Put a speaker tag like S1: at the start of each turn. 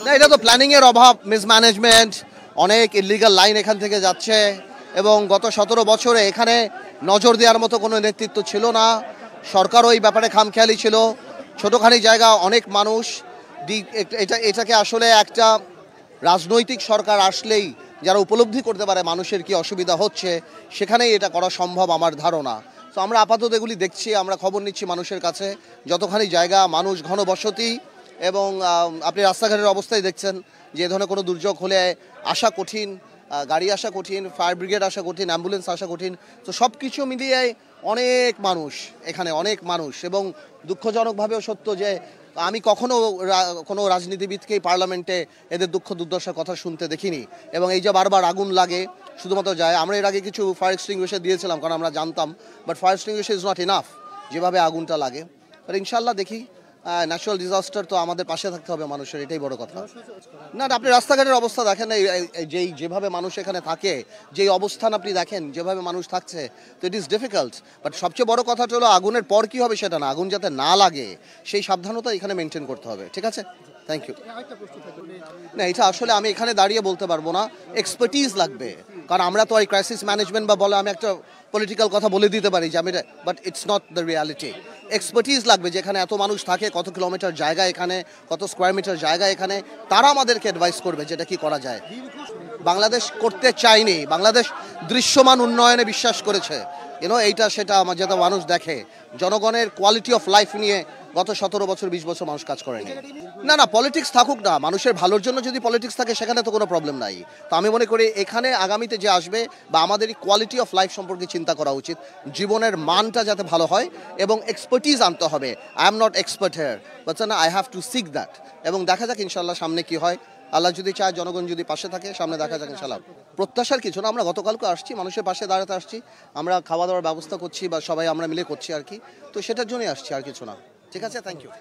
S1: না, এটা তো প্ল্যানিংয়ের অভাব, মিসম্যানেজমেন্ট, অনেক ইলিগাল লাইন এখান থেকে যাচ্ছে এবং গত 17 বছরে এখানে নজর দেওয়ার মতো কোনো নেতৃত্ব ছিল না। সরকারও এই ব্যাপারে খামখেয়ালি ছিল। ছোটোখানি জায়গা, অনেক মানুষ, এটাকে আসলে একটা রাজনৈতিক সরকার আসলেই যারা উপলব্ধি করতে পারে মানুষের কি অসুবিধা হচ্ছে, সেখানেই এটা করা সম্ভব আমার ধারণা। তো আমরা আপাতত এগুলি দেখছি, আমরা খবর নিচ্ছি মানুষের কাছে। যতখানি জায়গা, মানুষ, ঘনবসতি এবং আপনি রাস্তাঘাটের অবস্থায় দেখছেন যে এ ধরনের কোনো দুর্যোগ হলে আসা কঠিন, গাড়ি আসা কঠিন, ফায়ার ব্রিগেড আসা কঠিন, অ্যাম্বুলেন্স আসা কঠিন। তো সব কিছু মিলিয়ে অনেক মানুষ এখানে, অনেক মানুষ। এবং দুঃখজনকভাবেও সত্য যে আমি কখনো কোনো রাজনীতিবিদকেই পার্লামেন্টে এদের দুঃখ দুর্দশার কথা শুনতে দেখিনি। এবং এই যে বারবার আগুন লাগে শুধুমাত্র যায়, আমরা এর আগে কিছু ফায়ার এক্সটিংগুইশার দিয়েছিলাম কারণ আমরা জানতাম, but fire extinguisher is not enough যেভাবে আগুনটা লাগে। বাট ইনশাল্লাহ দেখি, ন্যাচারাল ডিজাস্টার তো আমাদের পাশে থাকতে হবে মানুষের, এটাই বড় কথা। না, আপনি রাস্তাঘাটের অবস্থা দেখেন, যেভাবে মানুষ এখানে থাকে, যেই অবস্থান আপনি দেখেন, যেভাবে মানুষ থাকছে, তো ইট ইজ ডিফিকাল্ট। বাট সবচেয়ে বড় কথাটা হলো আগুনের পর কী হবে সেটা না, আগুন যাতে না লাগে সেই সাবধানতা এখানে মেনটেন করতে হবে। ঠিক আছে, থ্যাংক ইউ। না, এটা আসলে আমি এখানে দাঁড়িয়ে বলতে পারবো না, এক্সপার্টিজ লাগবে। কারণ আমরা তো এই ক্রাইসিস ম্যানেজমেন্ট বা বলে আমি একটা পলিটিক্যাল কথা বলে দিতে পারি যে আমি, but it's not the reality. Expertise লাগবে, যেখানে এত মানুষ থাকে, কত কিলোমিটার জায়গা এখানে, কত স্কোয়ার মিটার জায়গা এখানে, তারা আমাদেরকে অ্যাডভাইস করবে যেটা কি করা যায়। বাংলাদেশ করতে চায়নি, বাংলাদেশ দৃশ্যমান উন্নয়নে বিশ্বাস করেছে। এইটা সেটা আমার যাতে মানুষ দেখে, জনগণের কোয়ালিটি অফ লাইফ নিয়ে গত 17 বছর 20 বছর মানুষ কাজ করেনি। না, পলিটিক্স থাকুক না, মানুষের ভালোর জন্য যদি পলিটিক্স থাকে সেখানে তো কোনো প্রবলেম নাই। তো আমি মনে করি এখানে আগামীতে যে আসবে বা আমাদের এই কোয়ালিটি অফ লাইফ সম্পর্কে চিন্তা করা উচিত, জীবনের মানটা যাতে ভালো হয় এবং এক্সপার্টিজ আনতে হবে। I am not expert here, but না, I have to seek that. এবং দেখা যাক ইনশাল্লাহ সামনে কি হয়। আল্লাহ যদি চায়, জনগণ যদি পাশে থাকে, সামনে দেখা যাক ইনশাল্লাহ। প্রত্যাশার কিছু না, আমরা গতকালকে আসছি, মানুষের পাশে দাঁড়াতে আসছি, আমরা খাওয়া দাওয়ার ব্যবস্থা করছি বা সবাই আমরা মিলে করছি আর কি। তো সেটার জন্যই আসছি, আর কিছু না। ঠিক আছে, থ্যাংক ইউ।